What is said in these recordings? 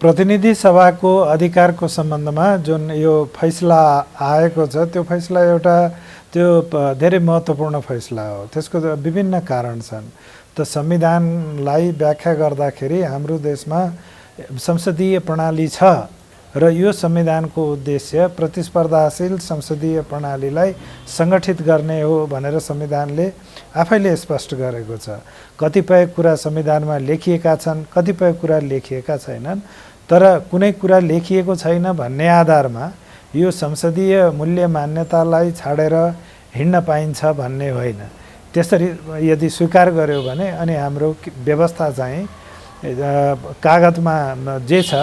प्रतिनिधि सभाको अधिकारको सम्बन्धमा जुन यो फैसला आएको छ त्यो फैसला एउटा त्यो धेरै महत्त्वपूर्ण फैसला हो। त्यसको विभिन्न कारण छन्। त संविधानलाई व्याख्या गर्दाखेरि हाम्रो देशमा संसदीय प्रणाली छ र यो संविधानको उद्देश्य प्रतिस्पर्धाशील संसदीय प्रणालीलाई सङ्गठित गर्ने हो भनेर संविधानले आफैले स्पष्ट गरेको छ। कतिपय कुरा संविधानमा लेखिएका छन्, कतिपय कुरा लेखिएका छैनन्। तर कुनै कुरा लेखिएको छैन भन्ने आधारमा यो संसदीय मूल्य मान्यतालाई छाडेर हिँड्न पाइन्छ भन्ने होइन। त्यसरी यदि स्वीकार गर्यो भने अनि हाम्रो व्यवस्था चाहिँ कागजमा जे छ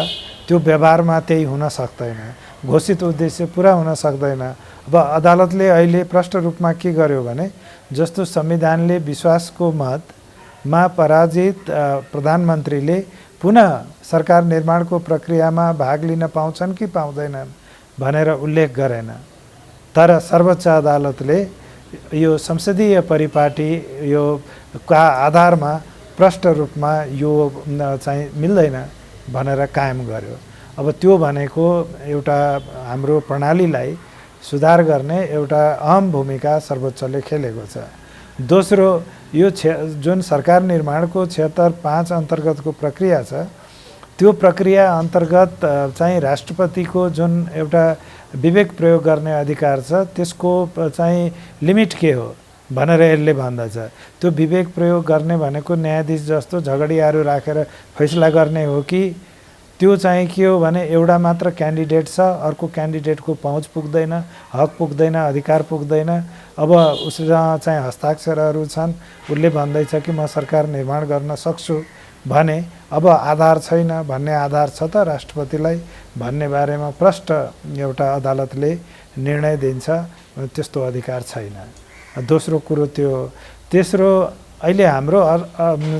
त्यो व्यवहारमा त्यही हुन सक्दैन, घोषित उद्देश्य पुरा हुन सक्दैन। अब अदालतले अहिले प्रष्ट रूपमा के गर्यो भने जस्तो संविधानले विश्वासको मतमा पराजित प्रधानमन्त्रीले पुनः सरकार निर्माणको प्रक्रियामा भाग लिन पाउँछन् कि पाउँदैनन् भनेर उल्लेख गरेन। तर सर्वोच्च अदालतले यो संसदीय परिपाटी यो का आधारमा प्रष्ट रूपमा यो चाहिँ मिल्दैन भनेर कायम गर्यो। अब त्यो भनेको एउटा हाम्रो प्रणालीलाई सुधार गर्ने एउटा अहम भूमिका सर्वोच्चले खेलेको छ। दोस्रो, यो जुन सरकार निर्माणको 76(5) अन्तर्गतको प्रक्रिया छ त्यो प्रक्रिया अन्तर्गत चाहिँ राष्ट्रपतिको जुन एउटा विवेक प्रयोग गर्ने अधिकार छ त्यसको चाहिँ लिमिट के हो भनेर यसले भन्दछ। त्यो विवेक प्रयोग गर्ने भनेको न्यायाधीश जस्तो झगडियाहरू राखेर फैसला गर्ने हो कि त्यो चाहिँ के हो भने एउटा मात्र क्यान्डिडेट छ, अर्को क्यान्डिडेटको पहुँच पुग्दैन, हक पुग्दैन, अधिकार पुग्दैन। अब उससँग चाहिँ हस्ताक्षरहरू छन्, उसले भन्दैछ कि म सरकार निर्माण गर्न सक्छु भने अब आधार छैन भन्ने आधार छ त राष्ट्रपतिलाई भन्ने बारेमा प्रष्ट एउटा अदालतले निर्णय दिन्छ, त्यस्तो अधिकार छैन। दोस्रो कुरो त्यो। तेस्रो, अहिले हाम्रो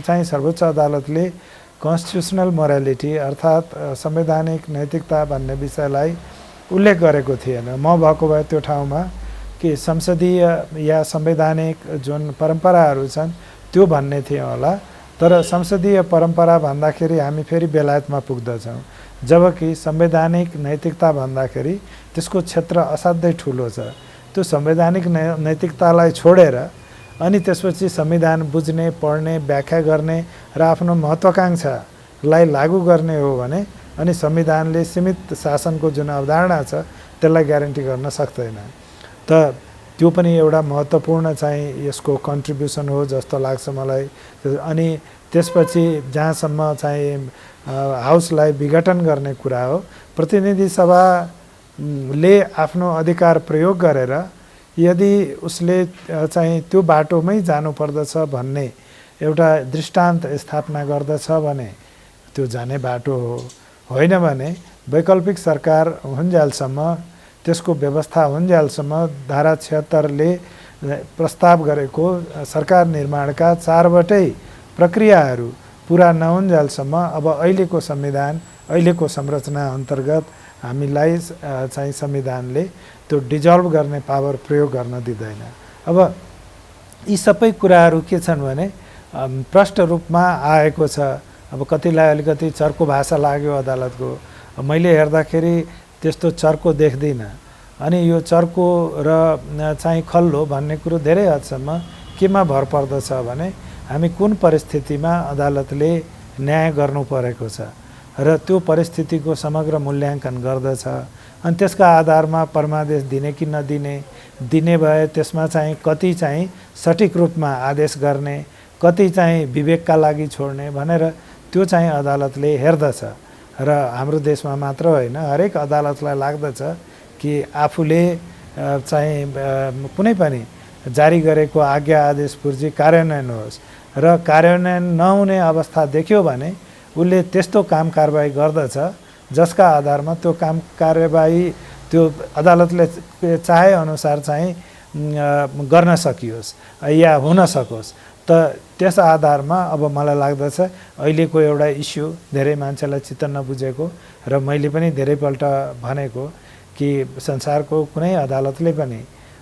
चाहिँ सर्वोच्च अदालतले कन्स्टिट्युसनल मोरालिटी अर्थात् संवैधानिक नैतिकता भन्ने विषयलाई उल्लेख गरेको थिएन। म भएको भए त्यो ठाउँमा कि संसदीय या संवैधानिक जुन परम्पराहरू छन् त्यो भन्ने थिएँ होला। तर संसदीय परम्परा भन्दाखेरि हामी फेरि बेलायतमा पुग्दछौँ, जबकि संवैधानिक नैतिकता भन्दाखेरि त्यसको क्षेत्र असाध्यै ठुलो छ। त्यो संवैधानिक नैतिकतालाई छोडेर अनि त्यसपछि संविधान बुझ्ने, पढ्ने, व्याख्या गर्ने र आफ्नो महत्त्वाकांक्षालाई लागू गर्ने हो भने अनि संविधानले सीमित शासनको जुन अवधारणा छ त्यसलाई ग्यारेन्टी गर्न सक्दैन। त त्यो पनि एउटा महत्त्वपूर्ण चाहिँ यसको कन्ट्रिब्युसन हो जस्तो लाग्छ मलाई। अनि त्यसपछि जहाँसम्म चाहिँ हाउसलाई विघटन गर्ने कुरा हो, प्रतिनिधि सभाले आफ्नो अधिकार प्रयोग गरेर यदि उसले चाहिँ त्यो बाटोमै जानुपर्दछ भन्ने एउटा दृष्टान्त स्थापना गर्दछ भने त्यो जाने बाटो हो। होइन भने वैकल्पिक सरकार हुन्जेलसम्म, त्यसको व्यवस्था हुन्जेलसम्म धारा 76ले प्रस्ताव गरेको सरकार निर्माणका 4वटै प्रक्रियाहरू पुरा नहुन्जेलसम्म अब अहिलेको संविधान, अहिलेको संरचना अन्तर्गत हामीलाई चाहिँ संविधानले त्यो डिजल्भ गर्ने पावर प्रयोग गर्न दिँदैन। अब यी सबै कुराहरू के छन् भने प्रष्ट रूपमा आएको छ। अब कतिलाई अलिकति चर्को भाषा लाग्यो अदालतको, मैले हेर्दाखेरि त्यस्तो चर्को देख्दिनँ। अनि यो चर्को र चाहिँ खल्लो भन्ने कुरो धेरै हदसम्म केमा भर पर्दछ भने हामी कुन परिस्थितिमा अदालतले न्याय गर्नु परेको छ र त्यो परिस्थितिको समग्र मूल्याङ्कन गर्दछ। अनि त्यसका आधारमा परमादेश दिने कि नदिने, दिने भए त्यसमा चाहिँ कति चाहिँ सठिक रूपमा आदेश गर्ने, कति चाहिँ विवेकका लागि छोड्ने भनेर त्यो चाहिँ अदालतले हेर्दछ। र हाम्रो देशमा मात्र होइन, हरेक अदालतलाई लाग्दछ कि आफूले चाहिँ कुनै पनि जारी गरेको आज्ञा आदेश पूर्जी कार्यान्वयन होस् र कार्यान्वयन नहुने अवस्था देख्यो भने उसले त्यस्तो काम कारबाही गर्दछ जसका आधारमा त्यो काम कारबाही त्यो अदालतले चाहे अनुसार चाहिँ गर्न सकियोस् या हुन सकोस्। त त्यस आधारमा अब मलाई लाग्दछ अहिलेको एउटा इस्यु धेरै मान्छेलाई चित्त नबुझेको र मैले पनि धेरैपल्ट भनेको कि संसारको कुनै अदालतले पनि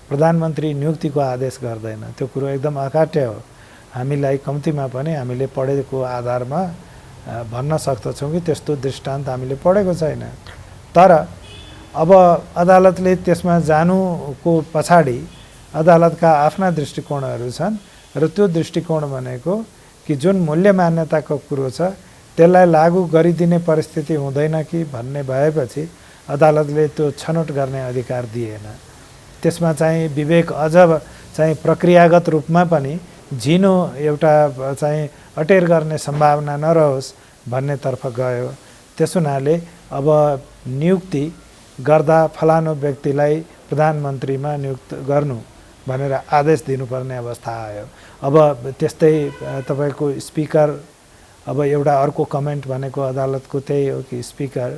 प्रधानमन्त्री नियुक्तिको आदेश गर्दैन। त्यो कुरो एकदम अकाट्य हो। हामीलाई कम्तीमा पनि हामीले पढेको आधारमा भन्न सक्दछौँ कि त्यस्तो दृष्टान्त हामीले पढेको छैन। तर अब अदालतले त्यसमा जानुको पछाडि अदालतका आफ्ना दृष्टिकोणहरू छन् र त्यो दृष्टिकोण भनेको कि जुन मूल्य मान्यताको कुरो छ त्यसलाई लागू गरिदिने परिस्थिति हुँदैन कि भन्ने भएपछि अदालतले त्यो छनौट गर्ने अधिकार दिएन। त्यसमा चाहिँ विवेक अझ चाहिँ प्रक्रियागत रूपमा पनि झिनो एउटा चाहिँ अटेर गर्ने सम्भावना नरहोस् भन्नेतर्फ गयो। त्यस हुनाले अब नियुक्ति गर्दा फलानु व्यक्तिलाई प्रधानमन्त्रीमा नियुक्त गर्नु भनेर आदेश दिनुपर्ने अवस्था आयो। अब त्यस्तै तपाईँको स्पिकर, अब एउटा अर्को कमेन्ट भनेको अदालतको त्यही हो कि स्पिकर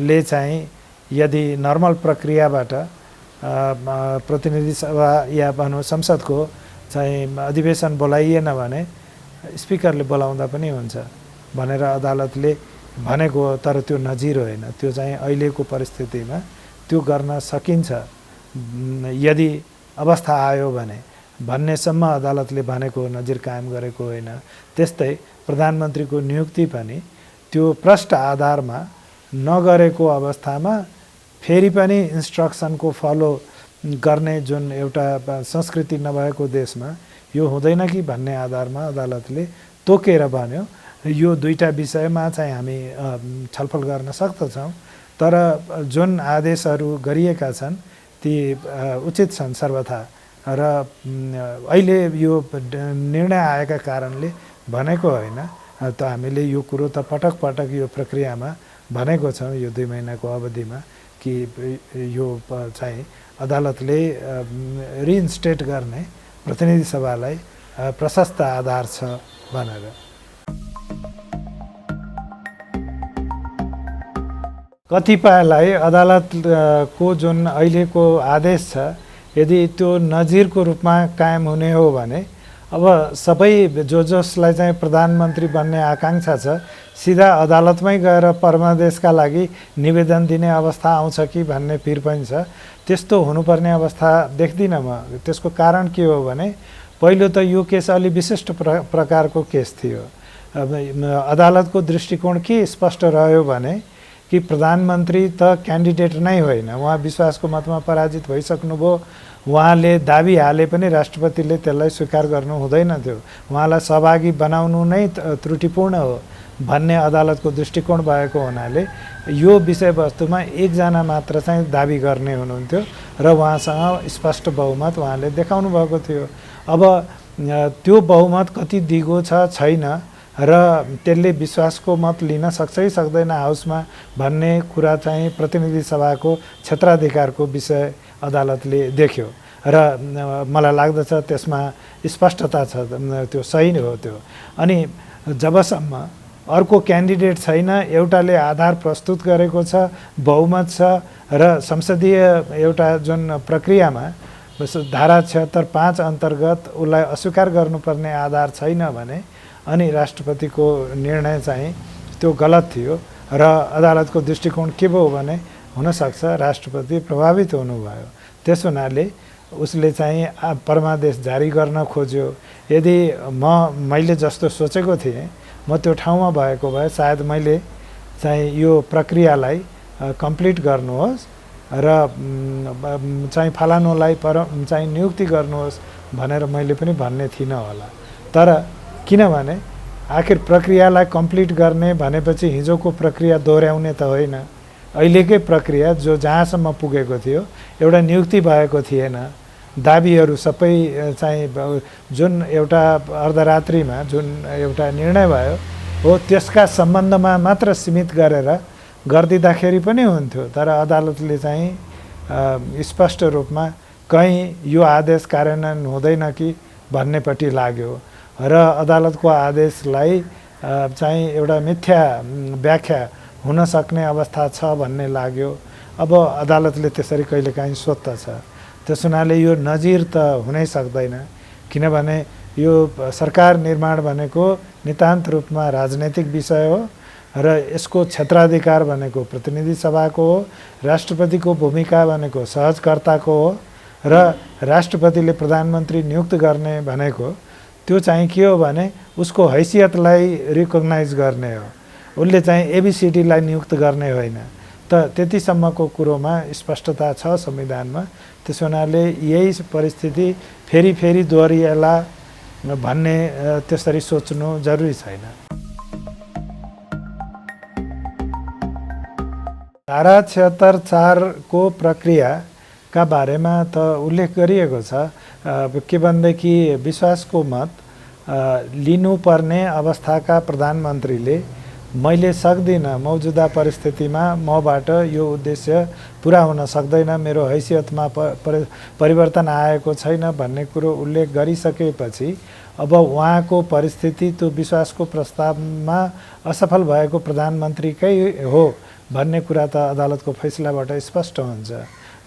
ले चाहिँ यदि नर्मल प्रक्रियाबाट प्रतिनिधि सभा या भनौँ संसदको चाहिँ अधिवेशन बोलाइएन भने स्पिकरले बोलाउँदा पनि हुन्छ भनेर अदालतले भनेको। तर त्यो नजिर होइन, त्यो चाहिँ अहिलेको परिस्थितिमा त्यो गर्न सकिन्छ यदि अवस्था आयो भने भन्नेसम्म अदालतले भनेको नजिर कायम गरेको होइन। त्यस्तै प्रधानमन्त्रीको नियुक्ति पनि त्यो प्रष्ट आधारमा नगरेको अवस्थामा फेरि पनि इन्स्ट्रक्सनको फलो गर्ने जुन एउटा संस्कृति नभएको देशमा यो हुँदैन कि भन्ने आधारमा अदालतले तोकेर भन्यो। यो दुईटा विषयमा चाहिँ हामी छलफल गर्न सक्दछौँ, तर जुन आदेशहरू गरिएका छन् ती उचित छन् सर्वथा। र अहिले यो निर्णय आएका कारणले भनेको होइन, त हामीले यो कुरो त पटक पटक यो प्रक्रियामा भनेको छौँ यो 2 महिनाको अवधिमा कि यो चाहिँ अदालतले रिइन्स्टेट गर्ने प्रतिनिधि सभालाई प्रशस्त आधार छ भनेर। कतिपयलाई अदालतको जुन अहिलेको आदेश छ यदि त्यो नजिरको रूपमा कायम हुने हो भने अब सबै जसलाई चाहिँ प्रधानमन्त्री बन्ने आकाङ्क्षा छ सिधा अदालतमै गएर परमादेशका लागि निवेदन दिने अवस्था आउँछ कि भन्ने पिर पनि छ। त्यस्तो हुनुपर्ने अवस्था देख्दिनँ म। त्यसको कारण के हो भने पहिलो त यो केस अलि विशिष्ट प्रकारको केस थियो। अदालतको दृष्टिकोण के स्पष्ट रह्यो भने कि प्रधानमन्त्री त क्यान्डिडेट नै होइन, उहाँ विश्वासको मतमा पराजित भइसक्नुभयो। उहाँले दाबी हाले पनि राष्ट्रपतिले त्यसलाई स्वीकार गर्नु हुँदैन थियो, उहाँलाई सहभागी बनाउनु नै त्रुटिपूर्ण हो भन्ने अदालतको दृष्टिकोण भएको हुनाले यो विषयवस्तुमा एकजना मात्र चाहिँ दाबी गर्ने हुनुहुन्थ्यो र उहाँसँग स्पष्ट बहुमत उहाँले देखाउनु भएको थियो। अब त्यो बहुमत कति दिगो छ छैन र त्यसले विश्वासको मत लिन सक्छ कि सक्दैन हाउसमा भन्ने कुरा चाहिँ प्रतिनिधि सभाको क्षेत्राधिकारको विषय अदालतले देख्यो र मलाई लाग्दछ त्यसमा स्पष्टता छ, त्यो सही हो त्यो। अनि जबसम्म अर्को क्यान्डिडेट छैन, एउटाले आधार प्रस्तुत गरेको छ, बहुमत छ र संसदीय एउटा जुन प्रक्रियामा धारा 76(5) अन्तर्गत उसलाई अस्वीकार गर्नुपर्ने आधार छैन भने अनि राष्ट्रपतिको निर्णय चाहिँ त्यो गलत थियो र अदालतको दृष्टिकोण के भयो भने हुनसक्छ राष्ट्रपति प्रभावित हुनुभयो। त्यस हुनाले उसले चाहिँ परमादेश जारी गर्न खोज्यो। यदि मैले जस्तो सोचेको थिएँ म त्यो ठाउँमा भएको भए सायद मैले चाहिँ यो प्रक्रियालाई कम्प्लिट गर्नुहोस् र चाहिँ फलानुलाई चाहिँ नियुक्ति गर्नुहोस् भनेर मैले पनि भन्ने थिइनँ होला। तर किनभने आखिर प्रक्रियालाई कम्प्लिट गर्ने भनेपछि हिजोको प्रक्रिया दोहोऱ्याउने त होइन, अहिलेकै प्रक्रिया जो जहाँसम्म पुगेको थियो एउटा नियुक्ति भएको थिएन, दाबीहरू सबै चाहिँ जुन एउटा अर्धरात्रिमा जुन एउटा निर्णय भयो हो त्यसका सम्बन्धमा मात्र सीमित गरेर गरिदिँदाखेरि पनि हुन्थ्यो। तर अदालतले चाहिँ स्पष्ट रूपमा कहीँ यो आदेश कार्यान्वयन हुँदैन कि भन्नेपट्टि लाग्यो र अदालतको आदेशलाई चाहिँ एउटा मिथ्या व्याख्या हुन सक्ने अवस्था छ भन्ने लाग्यो। अब अदालतले त्यसरी कहिलेकाहीँ सोध्दछ। त्यस हुनाले यो नजिर त हुनै सक्दैन, किनभने यो सरकार निर्माण भनेको नितान्त रूपमा राजनैतिक विषय हो र यसको क्षेत्राधिकार भनेको प्रतिनिधि सभाको हो, राष्ट्रपतिको भूमिका भनेको सहजकर्ताको हो र राष्ट्रपतिले प्रधानमन्त्री नियुक्त गर्ने भनेको त्यो चाहिँ के हो भने उसको हैसियतलाई रिकग्नाइज गर्ने हो, उसले चाहिँ एबिसिडीलाई नियुक्त गर्ने होइन। त त्यतिसम्मको कुरोमा स्पष्टता छ संविधानमा। त्यसो हुनाले यही परिस्थिति फेरि फेरि दोहोरिएला भन्ने त्यसरी सोच्नु जरुरी छैन। धारा 76(4) को प्रक्रियाका बारेमा त उल्लेख गरिएको छ के भनेदेखि विश्वासको मत लिनुपर्ने अवस्थाका प्रधानमन्त्रीले मैले सक्दिनँ, मौजुदा परिस्थितिमा मबाट यो उद्देश्य पुरा हुन सक्दैन, मेरो हैसियतमा परिवर्तन आएको छैन भन्ने कुरो उल्लेख गरिसकेपछि अब उहाँको परिस्थिति त्यो विश्वासको प्रस्तावमा असफल भएको प्रधानमन्त्रीकै हो भन्ने कुरा त अदालतको फैसलाबाट स्पष्ट हुन्छ।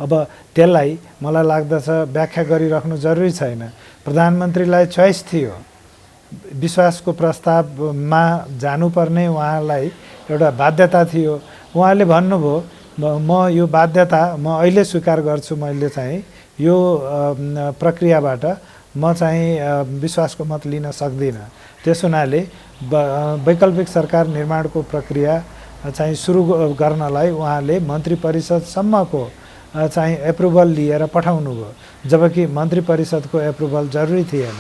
अब त्यसलाई मलाई लाग्दछ व्याख्या गरिराख्नु जरुरी छैन। प्रधानमन्त्रीलाई चोइस थियो, विश्वासको प्रस्तावमा जानुपर्ने उहाँलाई एउटा बाध्यता थियो। उहाँले भन्नुभयो म यो बाध्यता म अहिले स्वीकार गर्छु, मैले चाहिँ यो प्रक्रियाबाट म चाहिँ विश्वासको मत लिन सक्दिनँ। त्यस हुनाले वैकल्पिक सरकार निर्माणको प्रक्रिया चाहिँ सुरु गर्नलाई उहाँले मन्त्री परिषदसम्मको चाहिँ एप्रुभल लिएर पठाउनु भयो, जबकि मन्त्री परिषदको एप्रुभल जरुरी थिएन,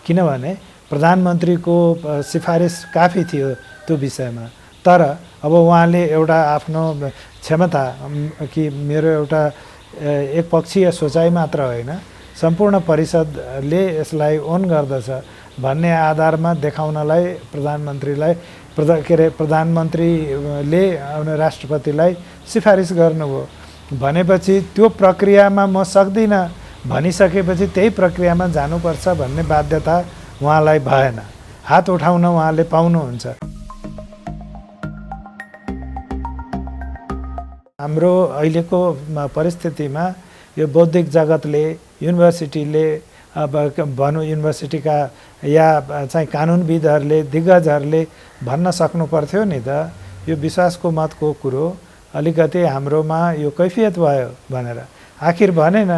किनभने प्रधानमन्त्रीको सिफारिस काफी थियो त्यो विषयमा। तर अब उहाँले एउटा आफ्नो क्षमता कि मेरो एउटा एकपक्षीय सोचाइ मात्र होइन, सम्पूर्ण परिषदले यसलाई ओन गर्दछ भन्ने आधारमा देखाउनलाई प्रधानमन्त्रीलाई प्रधानमन्त्रीले राष्ट्रपतिलाई सिफारिस गर्नुभयो भनेपछि त्यो प्रक्रियामा म सक्दिनँ भनिसकेपछि त्यही प्रक्रियामा जानुपर्छ भन्ने बाध्यता उहाँलाई भएन। हात उठाउन उहाँले पाउनुहुन्छ। हाम्रो अहिलेको परिस्थितिमा यो बौद्धिक जगतले, युनिभर्सिटीले, अब भनौँ युनिभर्सिटीका या चाहिँ कानुनविदहरूले, दिग्गजहरूले भन्न सक्नु पर्थ्यो नि त यो विश्वासको मतको कुरो अलिकति हाम्रोमा यो कैफियत भयो भनेर। आखिर भनेन,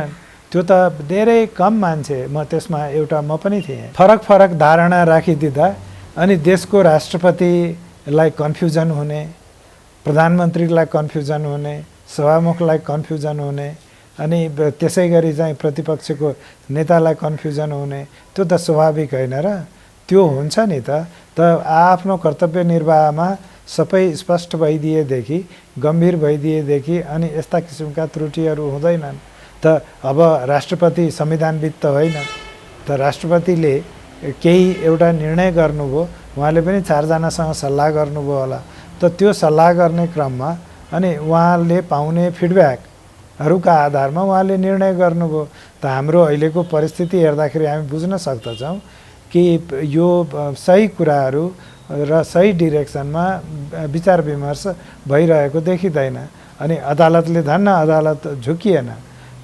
त्यो त धेरै कम मान्छे, म त्यसमा एउटा म पनि थिएँ, फरक फरक धारणा राखिदिँदा अनि देशको राष्ट्रपतिलाई कन्फ्युजन हुने, प्रधानमन्त्रीलाई कन्फ्युजन हुने, सभामुखलाई कन्फ्युजन हुने, अनि त्यसै गरी चाहिँ प्रतिपक्षको नेतालाई कन्फ्युजन हुने, त्यो त स्वाभाविक होइन र? त्यो हुन्छ नि त। आफ्नो कर्तव्य निर्वाहमा सबै स्पष्ट भइदिएदेखि, गम्भीर भइदिएदेखि अनि यस्ता किसिमका त्रुटिहरू हुँदैनन्। त अब राष्ट्रपति संविधानविद त होइन, त राष्ट्रपतिले केही एउटा निर्णय गर्नुभयो, उहाँले पनि 4 जनासँग सल्लाह गर्नुभयो होला। त त्यो सल्लाह गर्ने क्रममा अनि उहाँले पाउने फिडब्याकहरूका आधारमा उहाँले निर्णय गर्नुभयो। त हाम्रो अहिलेको परिस्थिति हेर्दाखेरि हामी बुझ्न सक्दछौँ कि यो सही कुराहरू र सही डिरेक्सनमा विचार विमर्श भइरहेको देखिँदैन। अनि अदालतले धन्न अदालत झुकिएन,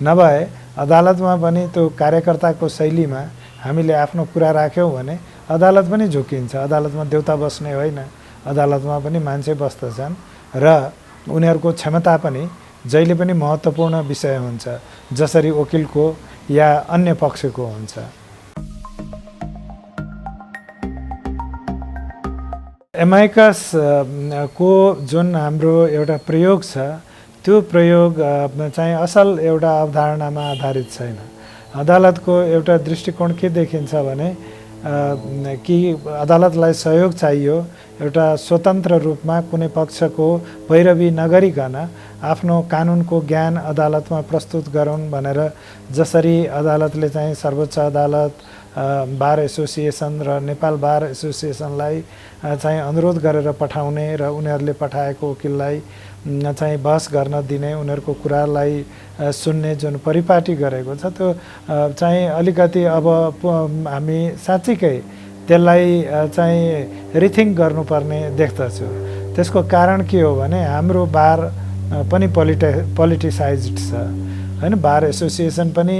नभए अदालतमा पनि त्यो कार्यकर्ताको शैलीमा हामीले आफ्नो कुरा राख्यौँ भने अदालत पनि झुकिन्छ। अदालतमा देउता बस्ने होइन, अदालतमा पनि मान्छे बस्दछन् र उनीहरूको क्षमता पनि जहिले पनि महत्त्वपूर्ण विषय हुन्छ, जसरी वकिलको या अन्य पक्षको हुन्छ। एमाइकस को जुन हाम्रो एउटा प्रयोग छ, त्यो प्रयोग चाहिँ असल एउटा अवधारणामा आधारित छैन। अदालतको एउटा दृष्टिकोण के देखिन्छ भने कि अदालतलाई सहयोग चाहियो, एउटा स्वतन्त्र रूपमा कुनै पक्षको पैरवी नगरिकन आफ्नो कानुनको ज्ञान अदालतमा प्रस्तुत गरून् भनेर, जसरी अदालतले चाहिँ सर्वोच्च अदालत, बार एसोसिएसन र नेपाल बार एसोसिएसनलाई चाहिँ अनुरोध गरेर पठाउने र उनीहरूले पठाएको वकिललाई चाहिँ बहस गर्न दिने, उनीहरूको कुरालाई सुन्ने जुन परिपाटी गरेको छ, त्यो चाहिँ अलिकति अब हामी साँच्चीकै त्यसलाई चाहिँ रिथिङ्क गर्नुपर्ने देख्दछु। त्यसको कारण के हो भने हाम्रो बार पनि पोलिटिसाइज्ड छ हैन, बार एसोसिएसन पनि,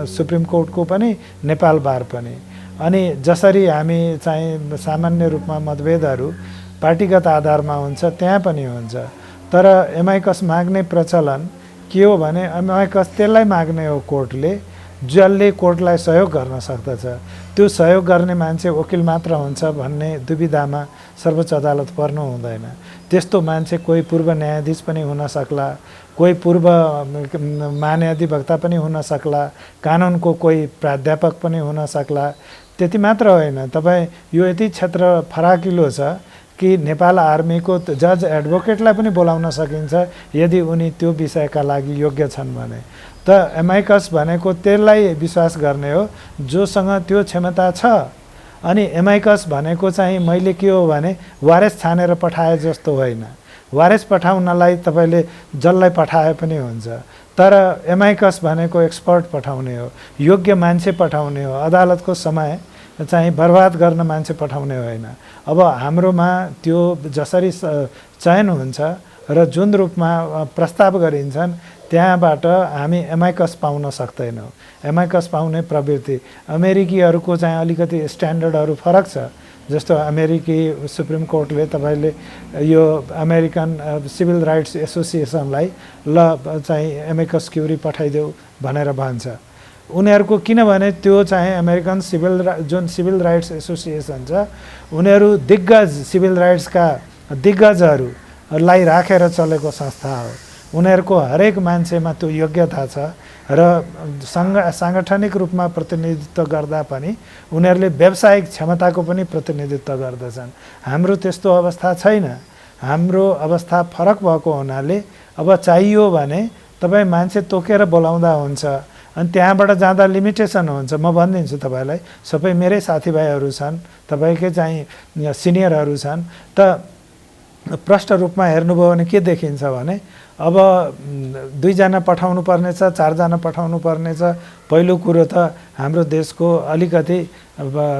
सुप्रिम कोर्टको पनि, नेपाल बार पनि। अनि जसरी हामी चाहिँ सामान्य रूपमा मतभेदहरू पार्टीगत आधारमा हुन्छ त्यहाँ पनि हुन्छ। तर एमाइकस माग्ने प्रचलन के हो भने एमाइकस त्यसलाई माग्ने हो कोर्टले जसले कोर्टलाई सहयोग गर्न सक्दछ त्यो सहयोग गर्ने मान्छे वकिल मात्र हुन्छ भन्ने दुविधामा सर्वोच्च अदालत पर्नु हुँदैन। त्यस्तो मान्छे कोही पूर्व न्यायाधीश पनि हुन सक्ला, कोही पूर्व महान्यायाधिवक्ता पनि हुन सक्ला, कानुनको कोही प्राध्यापक पनि हुन सक्ला। त्यति मात्र होइन, तपाईँ यो यति क्षेत्र फराकिलो छ कि नेपाल आर्मीको जज एडभोकेटलाई पनि बोलाउन सकिन्छ यदि उनी त्यो विषयका लागि योग्य छन् भने। त एमाइकस भनेको त्यसलाई विश्वास गर्ने हो जोसँग त्यो क्षमता छ। अनि एमाइकस भनेको चाहिँ मैले के हो भने वारेस छानेर पठाए जस्तो होइन। वारेस पठाउनलाई तपाईँले जसलाई पठाए पनि हुन्छ, तर एमाइकस भनेको एक्सपर्ट पठाउने हो, योग्य मान्छे पठाउने हो, अदालतको समय चाहिँ बर्बाद गर्न मान्छे पठाउने होइन। अब हाम्रोमा त्यो जसरी चयन हुन्छ र जुन रूपमा प्रस्ताव गरिन्छन् त्यहाँबाट हामी एमाइकस पाउन सक्दैनौँ। एमाइकस पाउने प्रवृत्ति अमेरिकीहरूको चाहिँ अलिकति स्ट्यान्डर्डहरू फरक छ। जस्तो अमेरिकी सुप्रिम कोर्टले तपाईँले यो अमेरिकन सिभिल राइट्स एसोसिएसनलाई ल चाहिँ एमाइकस क्युरी पठाइदेऊ भनेर भन्छ। उनीहरूको किनभने त्यो चाहिँ अमेरिकन जुन सिभिल राइट्स एसोसिएसन छ उनीहरू दिग्गज सिभिल राइट्सका दिग्गजहरूलाई राखेर चलेको संस्था हो। उनीहरूको हरेक मान्छेमा त्यो योग्यता छ र साङ्गठनिक रूपमा प्रतिनिधित्व गर्दा पनि उनीहरूले व्यावसायिक क्षमताको पनि प्रतिनिधित्व गर्दछन्। हाम्रो त्यस्तो अवस्था छैन। हाम्रो अवस्था फरक भएको हुनाले अब चाहियो भने तपाईँ मान्छे तोकेर बोलाउँदा हुन्छ, अनि त्यहाँबाट जाँदा लिमिटेसन हुन्छ। म भनिदिन्छु तपाईँलाई, सबै मेरै साथीभाइहरू छन्, तपाईँकै चाहिँ सिनियरहरू छन्। त प्रष्ट रूपमा हेर्नुभयो भने के देखिन्छ भने अब 2 जना पठाउनु पर्नेछ, 4 जना पठाउनु पर्नेछ। पहिलो कुरो त हाम्रो देशको अलिकति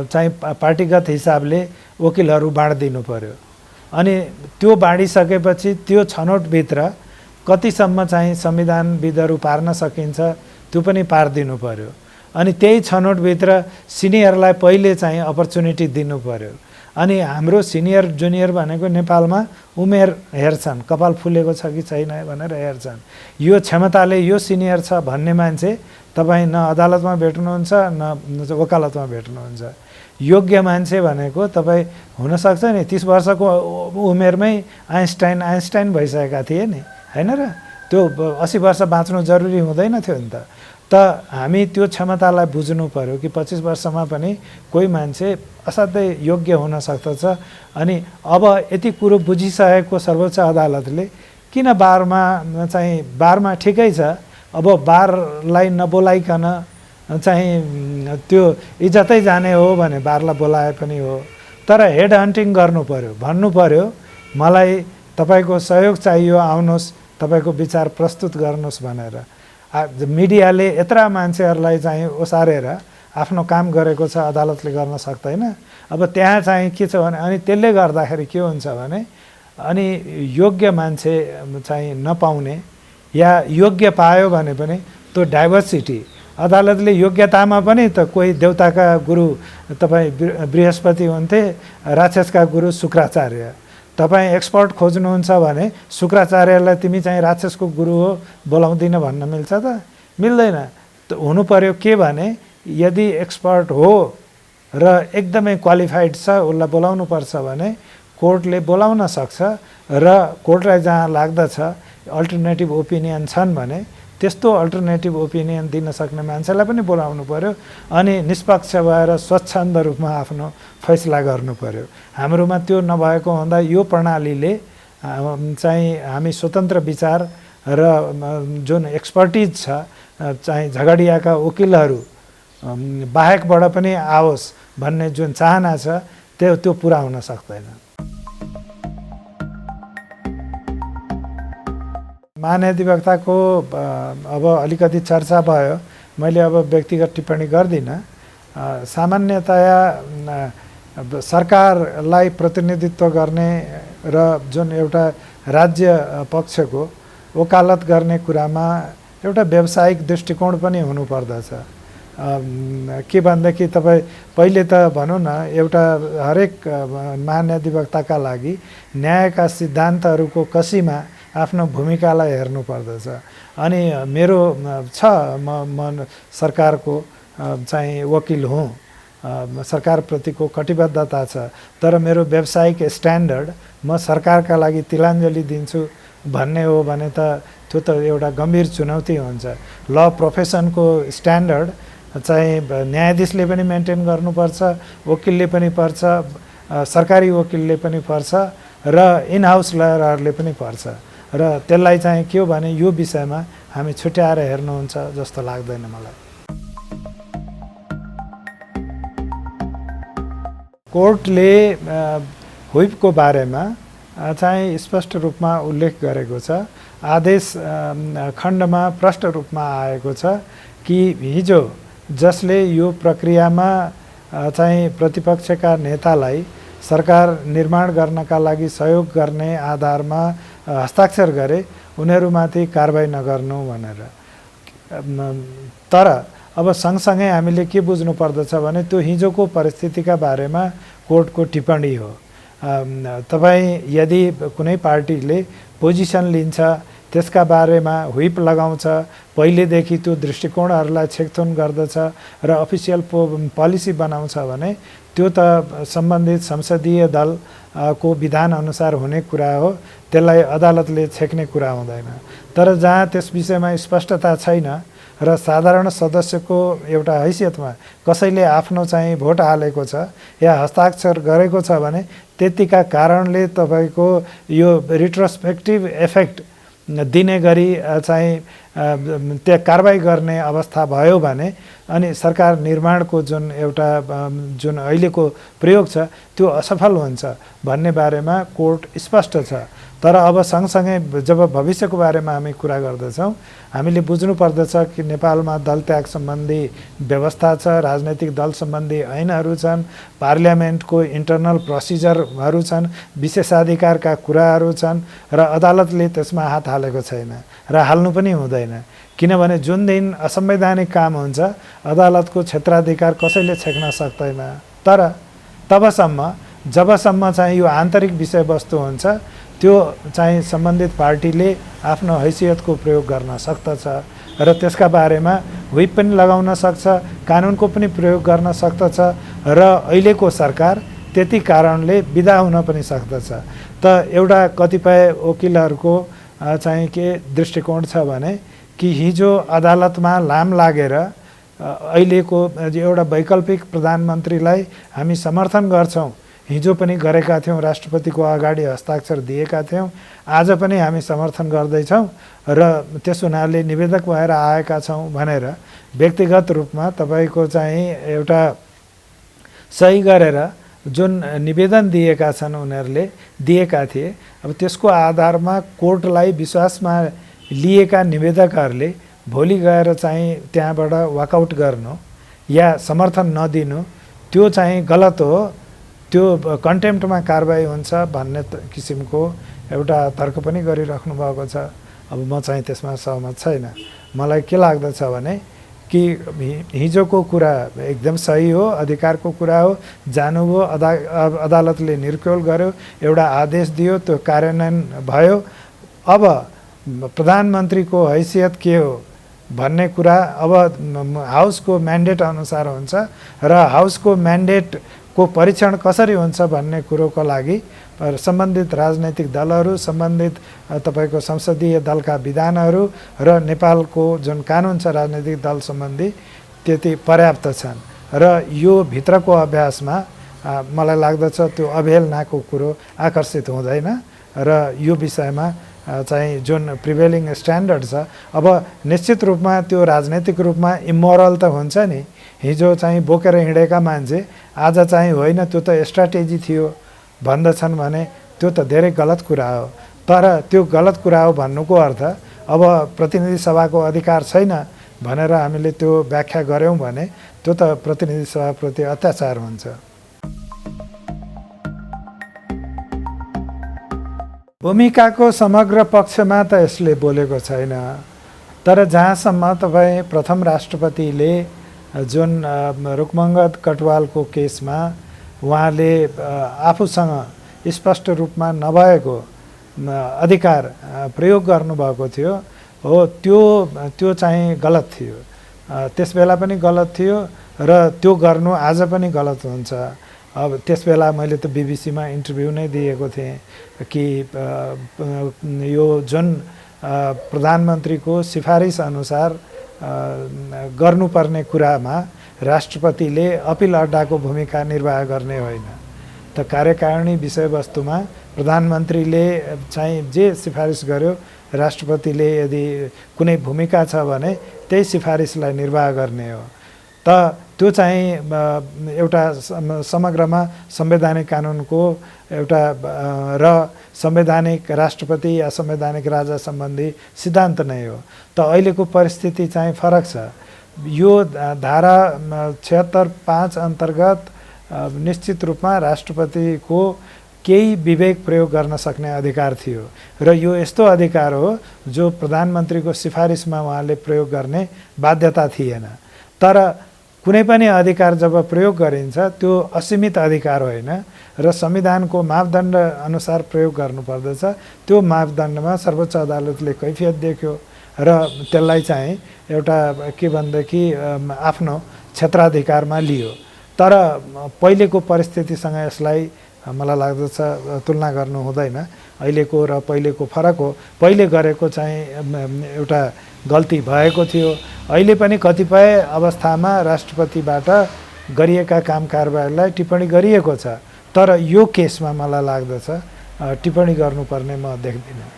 चाहिँ पार्टीगत हिसाबले वकिलहरू बाँडिदिनु पर्यो। अनि त्यो बाँडिसकेपछि त्यो छनौटभित्र कतिसम्म चाहिँ संविधानविदहरू पार्न सकिन्छ त्यो पनि पारिदिनु पर्यो। अनि त्यही छनौटभित्र सिनियरलाई पहिले चाहिँ अपर्च्युनिटी दिनु पर्यो। अनि हाम्रो सिनियर जुनियर भनेको नेपालमा उमेर हेर्छन्, कपाल फुलेको छ कि छैन भनेर हेर्छन्। यो क्षमताले यो सिनियर छ भन्ने मान्छे तपाईँ न अदालतमा भेट्नुहुन्छ न वकालतमा भेट्नुहुन्छ। योग्य मान्छे भनेको तपाईँ हुनसक्छ नि 30 वर्षको उमेरमै आइन्स्टाइन भइसकेका थिए नि, होइन र? त्यो 80 वर्ष बाँच्नु जरुरी हुँदैन थियो नि त। हामी त्यो क्षमतालाई बुझ्नु पर्यो कि 25 वर्षमा पनि कोही मान्छे असाध्यै योग्य हुन सक्दछ। अनि अब यति कुरो बुझिसकेको सर्वोच्च अदालतले किन बारमा ठिकै छ, अब बारलाई नबोलाइकन चाहिँ त्यो इज्जतै जाने हो भने बारलाई बोलाए पनि हो। तर हेड हन्टिङ गर्नु पर्यो, भन्नु पर्यो मलाई तपाईँको सहयोग चाहियो, आउनुहोस्, तपाईँको विचार प्रस्तुत गर्नुहोस् भनेर। मिडियाले यत्रा मान्छेहरूलाई चाहिँ ओसारेर आफ्नो काम गरेको छ, अदालतले गर्न सक्दैन। अब त्यहाँ चाहिँ के छ भने अनि त्यसले गर्दाखेरि के हुन्छ भने अनि योग्य मान्छे चाहिँ नपाउने या योग्य पायो भने पनि त्यो डाइभर्सिटी, अदालतले योग्यतामा पनि त कोही देवताका गुरु तपाईँ बृहस्पति हुन्थे, राक्षसका गुरु शुक्राचार्य। तपाईँ एक्सपर्ट खोज्नुहुन्छ भने शुक्राचार्यलाई तिमी चाहिँ राक्षसको गुरु हो बोलाउँदिन भन्न मिल्छ त? मिल्दैन। त हुनु पर्यो के भने यदि एक्सपर्ट हो र एकदमै क्वालिफाइड छ उसलाई बोलाउनु पर्छ भने कोर्टले बोलाउन सक्छ र कोर्टलाई जहाँ लाग्दछ अल्टरनेटिभ ओपिनियन छन् भने त्यस्तो अल्टरनेटिभ ओपिनियन दिन सक्ने मान्छेलाई पनि बोलाउनु पर्यो अनि निष्पक्ष भएर स्वच्छन्द रूपमा आफ्नो फैसला गर्नु पर्यो। हाम्रोमा त्यो नभएको हुँदा यो प्रणालीले चाहिँ हामी स्वतन्त्र विचार र जुन एक्सपर्टिज छ चाहिँ झगडियाका वकिलहरू बाहेकबाट पनि आओस् भन्ने जुन चाहना छ त्यो पुरा हुन सक्दैन। महाधिवक्ताको अब अलिकति चर्चा भयो, मैले अब व्यक्तिगत टिप्पणी गर्दिनँ। सामान्यतया सरकारलाई प्रतिनिधित्व गर्ने र जुन एउटा राज्य पक्षको वकालत गर्ने कुरामा एउटा व्यावसायिक दृष्टिकोण पनि हुनुपर्दछ। के भनेदेखि तपाईँ पहिले त भनौँ न एउटा हरेक महाधिवक्ताका लागि न्यायका सिद्धान्तहरूको कसीमा आफ्नो भूमिकालाई हेर्नुपर्दछ। अनि मेरो छ म सरकारको चाहिँ वकिल हुँ, सरकारप्रतिको कटिबद्धता छ, तर मेरो व्यावसायिक स्ट्यान्डर्ड म सरकारका लागि तिलाञ्जली दिन्छु भन्ने हो भने त त्यो त एउटा गम्भीर चुनौती हुन्छ। ल प्रोफेसनको स्ट्यान्डर्ड चाहिँ न्यायाधीशले पनि मेन्टेन गर्नुपर्छ, वकिलले पनि पर्छ, सरकारी वकिलले पनि पर्छ र इन हाउस लयरहरूले पनि पर्छ। र त्यसलाई चाहिँ के हो भने यो विषयमा हामी छुट्याएर हेर्नुहुन्छ जस्तो लाग्दैन मलाई। कोर्टले व्हिपको बारेमा चाहिँ स्पष्ट रूपमा उल्लेख गरेको छ। आदेश खण्डमा प्रष्ट रूपमा आएको छ कि हिजो जसले यो प्रक्रियामा चाहिँ प्रतिपक्षका नेतालाई सरकार निर्माण गर्नका लागि सहयोग गर्ने आधारमा हस्ताक्षर गरे उनीहरूमाथि कारबाही नगर्नु भनेर। तर अब सँगसँगै हामीले के बुझ्नु पर्दछ भने त्यो हिजोको परिस्थितिका बारेमा कोर्टको टिप्पणी हो। तपाईँ यदि कुनै पार्टीले पोजिसन लिन्छ, त्यसका बारेमा व्हिप लगाउँछ, पहिलेदेखि त्यो दृष्टिकोणहरूलाई छेकथुन गर्दछ र अफिसियल पोलिसी बनाउँछ भने त्यो त सम्बन्धित संसदीय दलको विधानअनुसार हुने कुरा हो, त्यसलाई अदालतले छेक्ने कुरा हुँदैन। तर जहाँ त्यस विषयमा स्पष्टता छैन र साधारण सदस्यको एउटा हैसियतमा कसैले आफ्नो चाहिँ भोट हालेको छ या हस्ताक्षर गरेको छ भने त्यतिका कारणले तपाईँको यो रिट्रोस्पेक्टिभ इफेक्ट दिने गरी चाहिँ त्यो कारबाही गर्ने अवस्था भयो भने अनि सरकार निर्माणको जुन एउटा जुन अहिलेको प्रयोग छ त्यो असफल हुन्छ भन्ने बारेमा कोर्ट स्पष्ट छ। तर अब सँगसँगै जब भविष्यको बारेमा हामी कुरा गर्दछौँ, हामीले बुझ्नु पर्दछ कि नेपालमा दल त्याग सम्बन्धी व्यवस्था छ, राजनैतिक दल सम्बन्धी ऐनहरू छन्, पार्लियामेन्टको इन्टरनल प्रोसिजरहरू छन्, विशेषाधिकारका कुराहरू छन् र अदालतले त्यसमा हात हालेको छैन र हाल्नु पनि हुँदैन। किनभने जुन दिन असंवैधानिक काम हुन्छ अदालतको क्षेत्राधिकार कसैले छेक्न सक्दैन। तर जबसम्म चाहिँ यो आन्तरिक विषयवस्तु हुन्छ त्यो चाहिँ सम्बन्धित पार्टीले आफ्नो हैसियतको प्रयोग गर्न सक्दछ र त्यसका बारेमा व्हिप पनि लगाउन सक्छ, कानुनको पनि प्रयोग गर्न सक्दछ र अहिलेको सरकार त्यति कारणले बिदा हुन पनि सक्दछ। त एउटा कतिपय वकिलहरूको चाहिँ के दृष्टिकोण छ भने कि हिजो अदालतमा लाम लागेर अहिलेको एउटा वैकल्पिक प्रधानमन्त्रीलाई हामी समर्थन गर्छौँ, हिजो पनि गरेका थियौँ, राष्ट्रपतिको अगाडि हस्ताक्षर दिएका थियौँ, आज पनि हामी समर्थन गर्दैछौँ र त्यस हुनाले निवेदक भएर आएका छौँ भनेर व्यक्तिगत रूपमा तपाईँको चाहिँ एउटा सही गरेर जुन निवेदन दिएका छन् उनीहरूले दिएका थिए। अब त्यसको आधारमा कोर्टलाई विश्वासमा लिएका निवेदकहरूले भोलि गएर चाहिँ त्यहाँबाट वाकआउट गर्नु या समर्थन नदिनु त्यो चाहिँ गलत हो, त्यो कन्टेम्प्टमा कारबाही हुन्छ भन्ने किसिमको एउटा तर्क पनि गरिराख्नु भएको छ। अब म चाहिँ त्यसमा सहमत छैन। मलाई के लाग्दछ भने कि हिजोको कुरा एकदम सही हो, अधिकारको कुरा हो, जानुभयो, अदालतले निर्क्योल गर्यो, एउटा आदेश दियो, त्यो कार्यान्वयन भयो। अब प्रधानमन्त्रीको हैसियत के हो भन्ने कुरा अब हाउसको म्यान्डेट अनुसार हुन्छ र हाउसको म्यान्डेटको परीक्षण कसरी हुन्छ भन्ने कुरोको लागि सम्बन्धित राजनैतिक दलहरू, सम्बन्धित तपाईँको संसदीय दलका विधानहरू र नेपालको जुन कानुन छ राजनैतिक दल सम्बन्धी त्यति पर्याप्त छन् र यो भित्रको अभ्यासमा मलाई लाग्दछ त्यो अवहेलनाको कुरो आकर्षित हुँदैन र यो विषयमा चाहिँ जुन प्रिभेलिङ स्ट्यान्डर्ड छ अब निश्चित रूपमा त्यो राजनैतिक रूपमा इमोरल त हुन्छ नि। हिजो चाहिँ बोकेर हिँडेका मान्छे आज चाहिँ होइन त्यो त स्ट्राटेजी थियो भन्दछन् भने त्यो त धेरै गलत कुरा हो। तर त्यो गलत कुरा हो भन्नुको अर्थ अब प्रतिनिधि सभाको अधिकार छैन भनेर हामीले त्यो व्याख्या गऱ्यौँ भने त्यो त प्रतिनिधि सभाप्रति अत्याचार हुन्छ। भूमिकाको समग्र पक्षमा त यसले बोलेको छैन, तर जहाँसम्म तपाईँ प्रथम राष्ट्रपतिले जुन रुक्मङ्गद कटवालको केसमा उहाँले आफूसँग स्पष्ट रूपमा नभएको अधिकार प्रयोग गर्नुभएको थियो हो त्यो चाहिँ गलत थियो। त्यसबेला पनि गलत थियो र त्यो गर्नु आज पनि गलत हुन्छ। अब त्यसबेला मैले त बीबीसीमा इन्टरभ्यू नै दिएको थिएँ कि यो जुन प्रधानमन्त्रीको सिफारिस अनुसार गर्नुपर्ने कुरामा राष्ट्रपतिले अपिल अड्डाको भूमिका निर्वाह गर्ने होइन। त कार्यकारिणी विषयवस्तुमा प्रधानमन्त्रीले चाहिँ जे सिफारिस गर्यो राष्ट्रपतिले यदि कुनै भूमिका छ भने त्यही सिफारिसलाई निर्वाह गर्ने हो। त त्यो चाहिँ एउटा समग्रमा संवैधानिक कानुनको एउटा र संवैधानिक राष्ट्रपति या संवैधानिक राजा सम्बन्धी सिद्धान्त नै हो। त अहिलेको परिस्थिति चाहिँ फरक छ। यो धारा 76(5) अन्तर्गत निश्चित रूपमा राष्ट्रपतिको केही विवेक प्रयोग गर्न सक्ने अधिकार थियो र यो यस्तो अधिकार हो जो प्रधानमन्त्रीको सिफारिसमा उहाँले प्रयोग गर्ने बाध्यता थिएन। तर कुनै पनि अधिकार जब प्रयोग गरिन्छ त्यो असीमित अधिकार होइन र संविधानको मापदण्ड अनुसार प्रयोग गर्नुपर्दछ। त्यो मापदण्डमा सर्वोच्च अदालतले कैफियत देख्यो र त्यसलाई चाहिँ एउटा के भनेदेखि आफ्नो क्षेत्राधिकारमा लियो। तर पहिलेको परिस्थितिसँग यसलाई मलाई लाग्दछ तुलना गर्नु हुँदैन। अहिलेको र पहिलेको फरक हो। पहिले गरेको चाहिँ एउटा गल्ती भएको थियो। अहिले पनि कतिपय अवस्थामा राष्ट्रपतिबाट गरिएका काम कारबाहीलाई टिप्पणी गरिएको छ। तर यो केसमा मलाई लाग्दछ टिप्पणी गर्नुपर्ने म देख्दिनँ।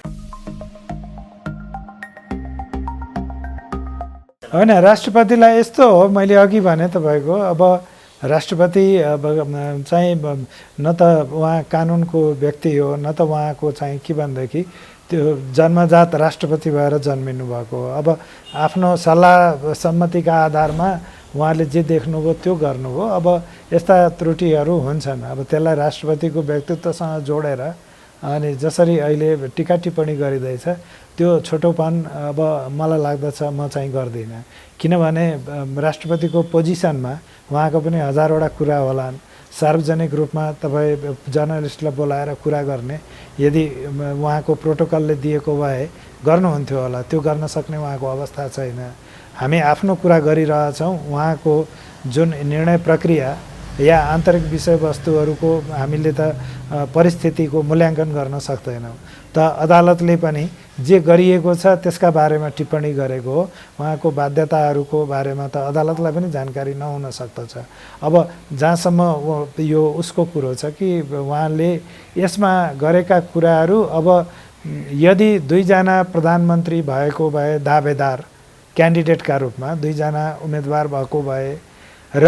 होइन, राष्ट्रपतिलाई यस्तो हो, मैले अघि भने तपाईँको अब राष्ट्रपति चाहिँ न त उहाँ कानुनको व्यक्ति हो न त उहाँको चाहिँ के भनेदेखि त्यो जन्मजात राष्ट्रपति भएर जन्मिनु भएको हो। अब आफ्नो सल्लाह सम्मतिका आधारमा उहाँले जे देख्नुभयो त्यो गर्नुभयो। अब यस्ता त्रुटिहरू हुन्छन्। अब त्यसलाई राष्ट्रपतिको व्यक्तित्वसँग जोडेर अनि जसरी अहिले टिका टिप्पणी गरिँदैछ त्यो छोटोपन अब मलाई लाग्दछ म चाहिँ गर्दिनँ। किनभने राष्ट्रपतिको पोजिसनमा उहाँको पनि हजारवटा कुरा होलान्। सार्वजनिक रूपमा तपाईँ जर्नलिस्टलाई बोलाएर कुरा गर्ने यदि उहाँको प्रोटोकलले दिएको भए गर्नुहुन्थ्यो होला। त्यो गर्न सक्ने उहाँको अवस्था छैन। हामी आफ्नो कुरा गरिरहेछौँ। उहाँको जुन निर्णय प्रक्रिया या आन्तरिक विषयवस्तुहरूको हामीले त परिस्थितिको मूल्याङ्कन गर्न सक्दैनौँ। त अदालतले पनि जे गरिएको छ त्यसका बारेमा टिप्पणी गरेको हो। उहाँको बाध्यताहरूको बारेमा त अदालतलाई पनि जानकारी नहुन सक्दछ। अब जहाँसम्म यो उसको कुरो छ कि उहाँले यसमा गरेका कुराहरू अब यदि दुईजना प्रधानमन्त्री भएको भए दावेदार क्यान्डिडेटका रूपमा दुईजना उम्मेदवार भएको भए र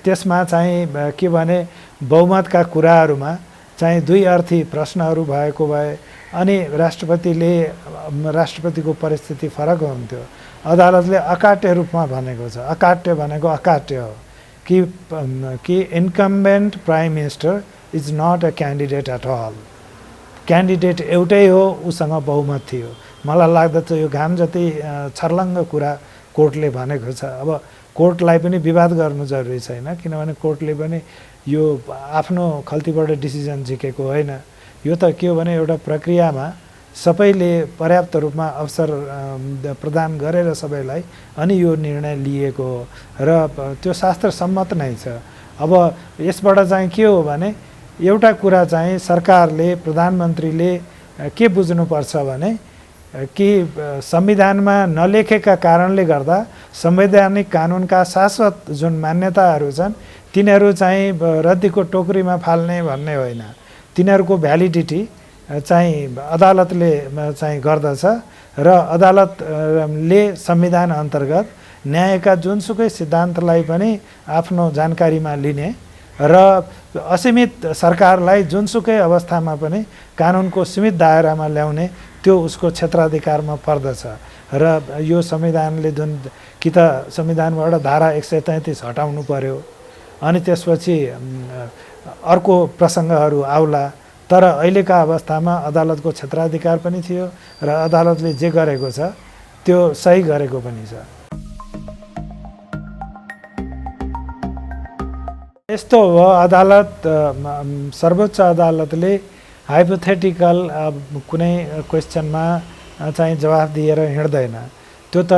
त्यसमा चाहिँ के भने बहुमतका कुराहरूमा चाहिँ दुई अर्थी प्रश्नहरू भएको भए अनि राष्ट्रपतिको परिस्थिति फरक हुन्थ्यो। अदालतले अकाट्य रूपमा भनेको छ। अकाट्य भनेको अकाट्य हो कि incumbent prime minister is not a candidate at all. Candidate एउटै हो, उसँग बहुमत थियो। मलाई लाग्दछ यो घाम जति छर्लङ्ग कुरा कोर्टले भनेको छ। अब कोर्टलाई पनि विवाद गर्नु जरुरी छैन, किनभने कोर्टले पनि यो आफ्नो खल्तीबाट डिसिजन झिकेको होइन। यो त के हो भने एउटा प्रक्रियामा सबैले पर्याप्त रूपमा अवसर प्रदान गरेर सबैलाई अनि यो निर्णय लिएको हो र त्यो शास्त्र सम्मत नै छ। अब यसबाट चाहिँ के हो भने एउटा कुरा चाहिँ सरकारले प्रधानमन्त्रीले के बुझ्नुपर्छ भने कि संविधानमा नलेखेका कारणले गर्दा संवैधानिक कानुनका शाश्वत जुन मान्यताहरू छन् तिनीहरू चाहिँ रद्दीको टोकरीमा फाल्ने भन्ने होइन। तिनीहरूको भ्यालिडिटी चाहिँ अदालतले चाहिँ गर्दछ र अदालतले संविधान अन्तर्गत न्यायका जुनसुकै सिद्धान्तलाई पनि आफ्नो जानकारीमा लिने र असीमित सरकारलाई जुनसुकै अवस्थामा पनि कानुनको सीमित दायरामा ल्याउने त्यो उसको क्षेत्राधिकारमा पर्दछ। र यो संविधानले जुन कि त संविधानबाट धारा 133 हटाउनु पर्यो अनि त्यसपछि अर्को प्रसङ्गहरू आउला। तर अहिलेका अवस्थामा अदालतको क्षेत्राधिकार पनि थियो र अदालतले जे गरेको छ त्यो सही गरेको पनि छ। यस्तो हो, अदालत सर्वोच्च अदालतले हाइपोथेटिकल कुनै क्वेसनमा चाहिँ जवाफ दिएर हिँड्दैन। त्यो त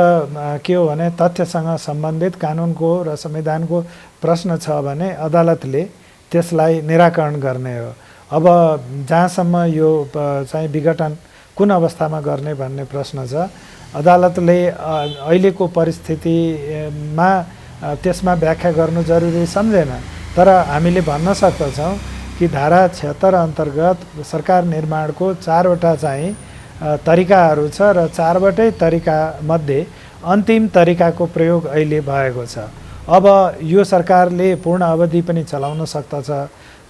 के हो भने तथ्यसँग सम्बन्धित कानुनको र संविधानको प्रश्न छ भने अदालतले त्यसलाई निराकरण गर्ने हो। अब जहाँसम्म यो चाहिँ विघटन कुन अवस्थामा गर्ने भन्ने प्रश्न छ, अदालतले अहिलेको परिस्थितिमा त्यसमा व्याख्या गर्नु जरुरी सम्झेन। तर हामीले भन्न सक्दछौँ कि धारा 76 अन्तर्गत सरकार निर्माणको 4वटा चाहिँ तरिकाहरू छ र 4वटै तरिकामध्ये अन्तिम तरिकाको प्रयोग अहिले भएको छ। अब यो सरकारले पूर्ण अवधि पनि चलाउन सक्दछ।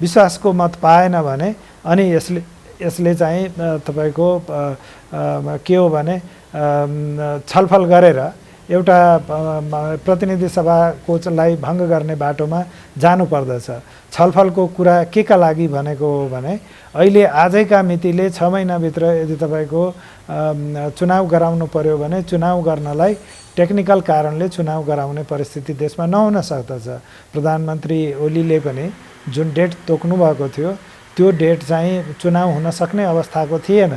विश्वासको मत पाएन भने अनि यसले चाहिँ तपाईको के हो भने छलफल गरेर एउटा प्रतिनिधि सभाकोलाई भङ्ग गर्ने बाटोमा जानुपर्दछ। छलफलको कुरा के का लागि भनेको हो भने अहिले आजैका मितिले 6 महिनाभित्र यदि तपाईँको चुनाव गराउनु पर्यो भने चुनाव गर्नलाई टेक्निकल कारणले चुनाव गराउने परिस्थिति देशमा नहुन सक्दछ। प्रधानमन्त्री ओलीले पनि जुन डेट तोक्नु भएको थियो त्यो डेट चाहिँ चुनाव हुन सक्ने अवस्थाको थिएन।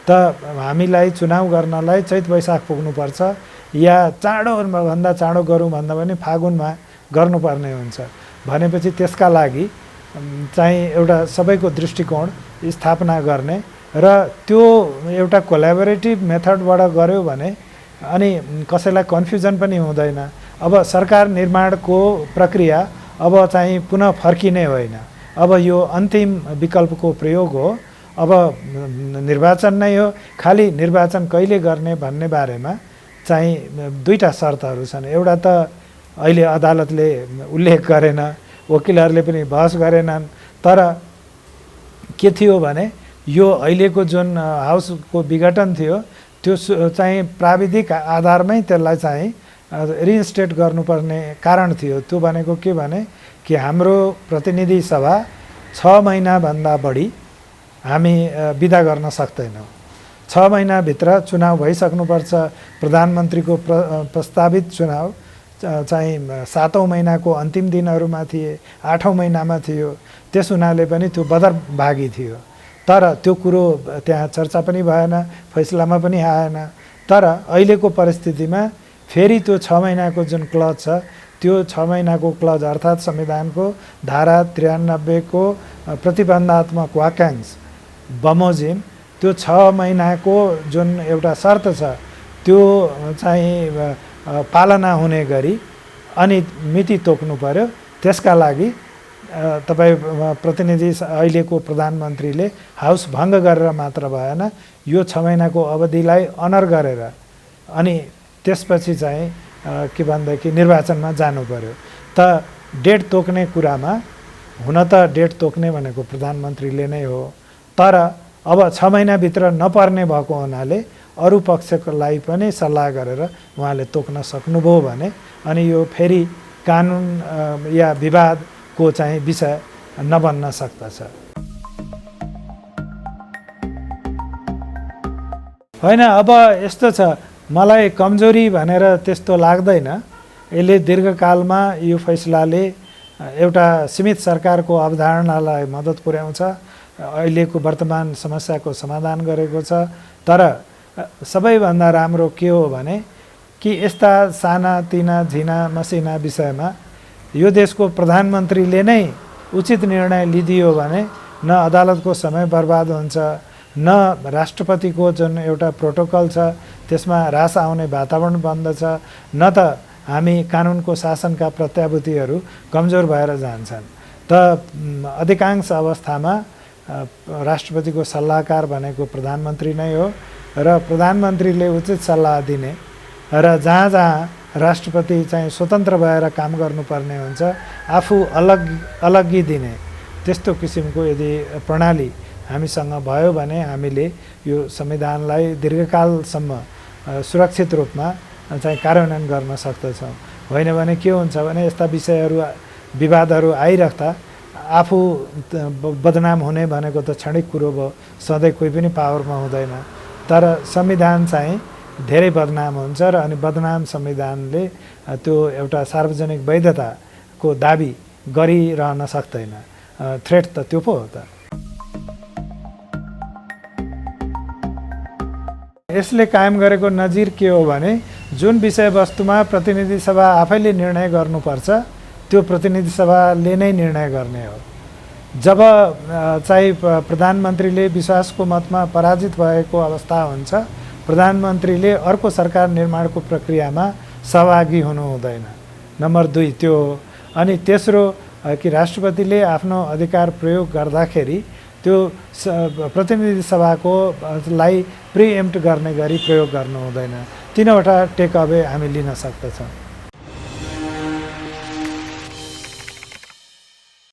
त हामीलाई चुनाव गर्नलाई चैत वैशाख पुग्नुपर्छ या चाँडोभन्दा चाँडो गरौँ भन्दा पनि फागुनमा गर्नुपर्ने हुन्छ भनेपछि त्यसका लागि चाहिँ एउटा सबैको दृष्टिकोण स्थापना गर्ने र त्यो एउटा कोल्याबोरेटिभ मेथडबाट गऱ्यो भने अनि कसैलाई कन्फ्युजन पनि हुँदैन। अब सरकार निर्माणको प्रक्रिया अब चाहिँ पुनः फर्किने होइन, अब यो अन्तिम विकल्पको प्रयोग हो। अब निर्वाचन नै हो, खालि निर्वाचन कहिले गर्ने भन्ने बारेमा चाहिँ 2टा शर्तहरू छन्। एउटा त अहिले अदालतले उल्लेख गरेन, वकिलहरूले पनि बहस गरेनन्। तर के थियो भने यो अहिलेको जुन हाउसको विघटन थियो त्यो चाहिँ प्राविधिक आधारमै त्यसलाई चाहिँ रिइन्स्टेट गर्नुपर्ने कारण थियो। त्यो भनेको के भने कि हाम्रो प्रतिनिधि सभा 6 महिनाभन्दा बढी हामी बिदा गर्न सक्दैनौँ। 6 महिनाभित्र चुनाव भइसक्नुपर्छ। प्रधानमन्त्रीको प्रस्तावित चुनाव चाहिँ 7औं महिनाको अन्तिम दिनहरूमा थिए, 8औं महिनामा थियो। त्यस हुनाले पनि त्यो बदरभागी थियो। तर त्यो कुरो त्यहाँ चर्चा पनि भएन, फैसलामा पनि आएन। तर अहिलेको परिस्थितिमा फेरि त्यो 6 महिनाको जुन क्लज छ त्यो 6 महिनाको क्लज अर्थात् संविधानको धारा 93 को प्रतिबन्धात्मक वाक्यांश बमोजिम त्यो 6 महिनाको जुन एउटा शर्त छ त्यो चाहिँ पालना हुने गरी अनि मिति तोक्नु पर्यो। त्यसका लागि तपाईँ प्रतिनिधि अहिलेको प्रधानमन्त्रीले हाउस भङ्ग गरेर मात्र भएन, यो 6 महिनाको अवधिलाई अनर गरेर अनि त्यसपछि चाहिँ के भन्दाखेरि निर्वाचनमा जानु पर्यो। त डेट तोक्ने कुरामा हुन त डेट तोक्ने भनेको प्रधानमन्त्रीले नै हो, तर अब 6 महिनाभित्र नपर्ने भएको हुनाले अरू पक्षलाई पनि सल्लाह गरेर उहाँले तोक्न सक्नुभयो भने अनि यो फेरि कानुन या विवादको चाहिँ विषय नबन्न सक्दछ। होइन, अब यस्तो छ, मलाई कमजोरी भनेर त्यस्तो लाग्दैन। यसले दीर्घकालमा यो फैसलाले एउटा सीमित सरकारको अवधारणालाई मद्दत पुर्याउँछ, अहिलेको वर्तमान समस्याको समाधान गरेको छ। तर सबैभन्दा राम्रो के हो भने कि यस्ता सानातिना झिना मसिना विषयमा यो देशको प्रधानमन्त्रीले नै उचित निर्णय लिदियो भने न अदालतको समय बर्बाद हुन्छ, न राष्ट्रपतिको जुन एउटा प्रोटोकल छ त्यसमा ह्रास आउने वातावरण बन्दछ, न त हामी कानुनको शासनका प्रत्याभूतिहरू कमजोर भएर जान्छन्। त अधिकांश अवस्थामा राष्ट्रपतिको सल्लाहकार भनेको प्रधानमन्त्री नै हो र प्रधानमन्त्रीले उचित सल्लाह दिने र जहाँ जहाँ राष्ट्रपति चाहिँ स्वतन्त्र भएर काम गर्नुपर्ने हुन्छ आफू अलग्गिदिने त्यस्तो किसिमको यदि प्रणाली हामीसँग भयो भने हामीले यो संविधानलाई दीर्घकालसम्म सुरक्षित रूपमा चाहिँ कार्यान्वयन गर्न सक्दछौँ। होइन भने के हुन्छ भने यस्ता विषयहरू विवादहरू आइराख्दा आफू बदनाम हुने भनेको त क्षणिक कुरो भयो, सधैँ कोही पनि पावरमा हुँदैन। तर संविधान चाहिँ धेरै बदनाम हुन्छ र अनि बदनाम संविधानले त्यो एउटा सार्वजनिक वैधताको दाबी गरिरहन सक्दैन। थ्रेट त त्यो पो हो त। यसले कायम गरेको नजिर के हो भने जुन विषयवस्तुमा प्रतिनिधि सभा आफैले निर्णय गर्नुपर्छ त्यो प्रतिनिधि सभाले नै निर्णय गर्ने हो। जब चाहिँ प्रधानमन्त्रीले विश्वासको मतमा पराजित भएको अवस्था हुन्छ, प्रधानमन्त्रीले अर्को सरकार निर्माणको प्रक्रियामा सहभागी हुनु हुँदैन। नम्बर 2 त्यो हो। अनि तेस्रो कि राष्ट्रपतिले आफ्नो अधिकार प्रयोग गर्दाखेरि त्यो प्रतिनिधि सभाको लाई प्रिएम्प्ट गर्ने गरी प्रयोग गर्नु हुँदैन। तीनवटा टेक अवे हामी लिन सक्दछौँ।